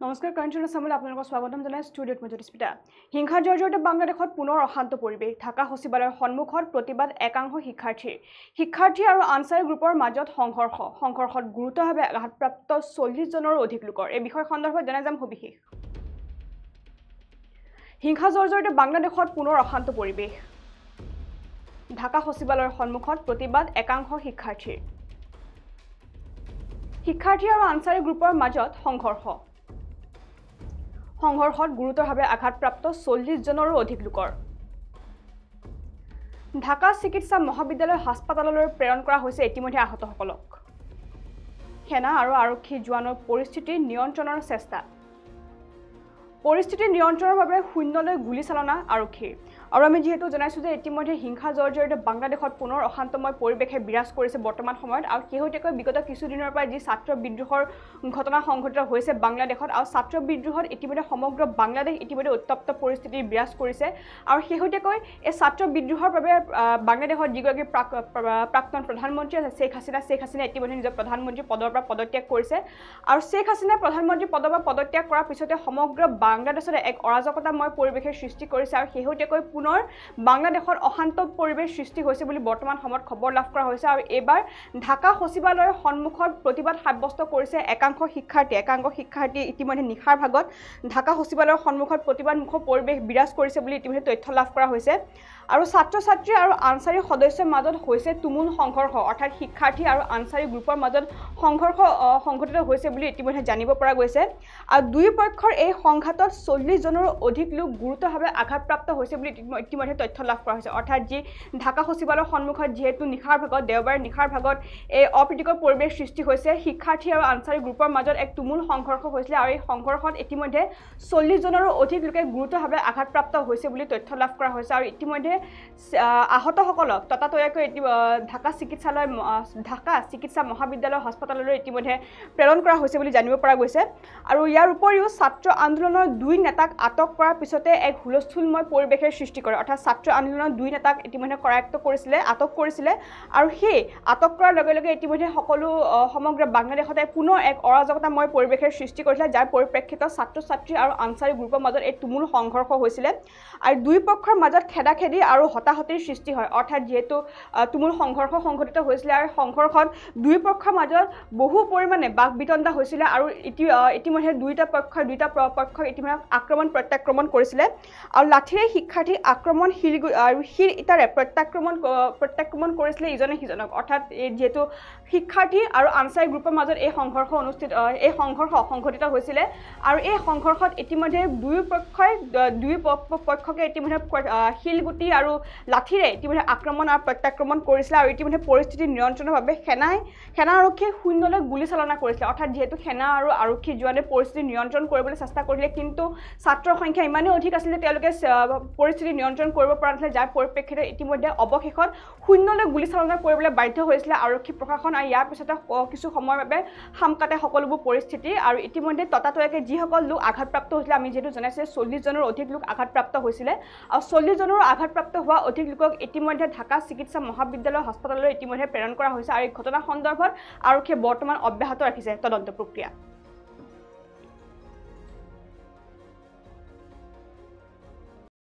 নমস্কাৰ কাঞ্চন আছামলৈ আপোনালোকক স্বাগতম জনাই ষ্টুডিঅ'ত মই জ্যোতিস্মিতা হিংসাৰ জৰ্জৰিত বাংলাদেশত পুনৰ অশান্ত পৰিৱেশ ঢাকা সচিবালয়ৰ সন্মুখত প্ৰতিবাদ একাংশ শিক্ষাৰ্থী আৰু আনসাৰী গ্ৰুপৰ মাজত সংঘৰ্ষত গুৰুতৰভাৱে আঘাতপ্ৰাপ্ত 40 জনৰো অধিক লোকৰ এই বিষয় সন্দৰ্ভত জনাই যাম সবিশেষ হিংসা জৰ্জৰিত বাংলাদেশত পুনৰ অশান্ত পৰিৱেশ ঢাকা সচিবালয়ৰ সন্মুখত প্ৰতিবাদ একাংশ শিক্ষাৰ্থী আৰু আনসাৰী গ্ৰুপৰ মাজত সংঘৰ্ষত গুৰুতৰভাৱে আঘাতপ্ৰাপ্ত 40 জনৰো অধিক লোকৰ ঢাকা চিকিৎসা মহাবিদ্যালয় হাস্পাতাললৈ প্ৰেৰণ কৰা হৈছে ইতিমধ্যে আহতসকলক সেনা আৰু আৰক্ষী জোৱানৰ পৰিস্থিতি নিয়ন্ত্ৰণৰ চেষ্টা পৰিস্থিতি নিয়ন্ত্ৰণৰ বাবে শূন্যলৈ গুলীচালনা আৰক্ষীৰ আৰু আমি যেহেতু জনাইছো যে ইতিমধ্যে হিংসা জৰ্জৰিত বাংলাদেশত পুনৰ অশান্তময় পৰিৱেশে বিৰাজ কৰিছে বৰ্তমান সময়ত আৰু শেহতীয়াকৈ বিগত কিছুদিনৰ পৰা যি ছাত্ৰ বিদ্ৰোহৰ ঘটনা সংঘটিত হৈছে বাংলাদেশত আৰু ছাত্ৰ বিদ্ৰোহত ইতিমধ্যে সমগ্ৰ বাংলাদেশ ইতিমধ্যে উত্তপ্ত পৰিস্থিতি বিৰাজ কৰিছে আৰু শেহতীয়াকৈ এই ছাত্ৰ বিদ্ৰোহৰ বাবে বাংলাদেশৰ যিগৰাকী প্ৰাক্তন প্ৰধানমন্ত্ৰী আছে শেখ হাছিনা ইতিমধ্যে নিজৰ প্ৰধানমন্ত্ৰী পদৰ পৰা পদত্যাগ কৰিছে আৰু শেখ হাছিনাই প্ৰধানমন্ত্ৰী পদৰ পৰা পদত্যাগ কৰাৰ পিছতে সমগ্ৰ বাংলাদেশত এক অৰাজকতাময় পৰিৱেশৰ সৃষ্টি কৰিছে আৰু শেহতীয়াকৈ পুনৰ বাংলাদেশত অশান্ত পৰিৱেশ সৃষ্টি হৈছে বুলি বৰ্তমান সময়ত খবৰ লাভ কৰা হৈছে আৰু এবাৰ ঢাকা সচিবালয়ৰ সন্মুখত প্ৰতিবাদ সাব্যস্ত কৰিছে একাংশ শিক্ষাৰ্থী ইতিমধ্যে নিশাৰ ভাগত ঢাকা সচিবালয়ৰ সন্মুখত প্ৰতিবাদমুখৰ পৰিৱেশ বিৰাজ কৰিছে বুলি ইতিমধ্যে তথ্য লাভ কৰা হৈছে আৰু ছাত্ৰ-ছাত্ৰী আৰু আনসাৰী সদস্যৰ মাজত হৈছে তুমুল সংঘৰ্ষ অৰ্থাৎ শিক্ষাৰ্থী আৰু আনসাৰী গ্ৰুপৰ মাজত সংঘৰ্ষ সংঘটিত হৈছে বুলি ইতিমধ্যে জানিব পৰা গৈছে আৰু দুই পক্ষৰ এই সংঘাতত 40 জনৰো অধিক লোক গুৰুতৰভাৱে আঘাতপ্ৰাপ্ত হৈছে বুলি ইতিমধ্যে তথ্য লাভ কৰা হৈছে অৰ্থাৎ যি ঢাকা সচিবালয়ৰ সন্মুখত যেহেতু নিশাৰ ভাগত দেওবাৰে নিশাৰ ভাগত এই অপ্ৰীতিকৰ পৰিৱেশ সৃষ্টি হৈছে শিক্ষাৰ্থী আৰু আনসাৰী গ্ৰুপৰ মাজত এক তুমুল সংঘৰ্ষ হৈছিল আৰু এই সংঘৰ্ষত ইতিমধ্যে 40 জনৰো অধিক লোকে গুৰুতৰভাৱে আঘাতপ্ৰাপ্ত হৈছে বুলি তথ্য লাভ কৰা হৈছে আৰু ইতিমধ্যে আহতসকলক ততাতৈয়াকৈ ঢাকা চিকিৎসা মহাবিদ্যালয় হাস্পাতাললৈ ইতিমধ্যে প্ৰেৰণ কৰা হৈছে বুলি জানিব পৰা গৈছে আৰু ইয়াৰ উপৰিও ছাত্ৰ আন্দোলনৰ দুই নেতাক আটক কৰাৰ পিছতে এক হুলস্থুলময় পৰিৱেশৰ সৃষ্টি কৰে অৰ্থাৎ ছাত্ৰ আন্দোলনৰ দুই নেতাক ইতিমধ্যে আটক কৰিছিলে আৰু সেই আটক কৰাৰ লগে লগে ইতিমধ্যে সকলো সমগ্ৰ বাংলাদেশতে পুনৰ এক অৰাজকতাময় পৰিৱেশৰ সৃষ্টি কৰিছিলে যাৰ পৰিপ্ৰেক্ষিতত ছাত্ৰ-ছাত্ৰী আৰু আনসাৰী গ্ৰুপৰ মাজত এই তুমুল সংঘৰ্ষ হৈছিলে আৰু দুই পক্ষৰ মাজত খেদাখেদি আৰু হতাহতিৰ সৃষ্টি হয় অৰ্থাৎ যেহেতু তুমুল সংঘৰ্ষ সংঘটিত হৈছিলে আৰু সংঘৰ্ষত দুই পক্ষৰ মাজত বহু পৰিমাণে বাকবিতণ্ডা হৈছিলে আৰু ইতিমধ্যে দুইটা পক্ষই ইতিমধ্যে আক্ৰমণ প্ৰত্যাক্ৰমণ কৰিছিলে আৰু লাঠিৰে শিক্ষাৰ্থীক আক্ৰমণ শিল ইটাৰে প্ৰত্যাক্ৰমণ কৰিছিলে ইজনে সিজনক অৰ্থাৎ যিহেতু শিক্ষাৰ্থী আৰু আনসাৰী গ্ৰুপৰ মাজত এই সংঘৰ্ষ সংঘটিত হৈছিলে আৰু এই সংঘৰ্ষত ইতিমধ্যে দুই পক্ষকে ইতিমধ্যে শিলগুটি আৰু লাঠিৰে ইতিমধ্যে আক্ৰমণ আৰু প্ৰত্যাক্ৰমণ কৰিছিলে আৰু ইতিমধ্যে পৰিস্থিতি নিয়ন্ত্ৰণৰ বাবে সেনা আৰক্ষীয়ে শূন্যলৈ গুলীচালনা কৰিছিলে অৰ্থাৎ যেহেতু সেনা আৰু আৰক্ষী জোৱানে পৰিস্থিতি নিয়ন্ত্ৰণ কৰিবলৈ চেষ্টা কৰিলে কিন্তু ছাত্ৰৰ সংখ্যা ইমানেই অধিক আছিল যে তেওঁলোকে পৰিস্থিতি নিয়ন্ত্ৰণ কৰিব পৰা নাছিলে যাৰ পৰিপ্ৰেক্ষিতত ইতিমধ্যে অৱশেষত শূন্যলৈ গুলীচালনা কৰিবলৈ বাধ্য হৈছিলে আৰক্ষী প্ৰশাসন আৰু ইয়াৰ পিছতে কিছু সময়ৰ বাবে সামকাতে সকলোবোৰ পৰিস্থিতি আৰু ইতিমধ্যে ততাতৈয়াকৈ যিসকল লোক আঘাতপ্ৰাপ্ত হৈছিলে আমি যেহেতু জনাইছোঁ 40 জনৰ অধিক লোক আঘাতপ্ৰাপ্ত হৈছিলে আৰু 40 জনৰ আঘাতপ্ৰাপ্ত হোৱা অধিক লোকক ইতিমধ্যে ঢাকা চিকিৎসা মহাবিদ্যালয় হাস্পাতাললৈ ইতিমধ্যে প্ৰেৰণ কৰা হৈছে আৰু এই ঘটনা সন্দৰ্ভত আৰক্ষীয়ে বৰ্তমান অব্যাহত ৰাখিছে তদন্ত প্ৰক্ৰিয়া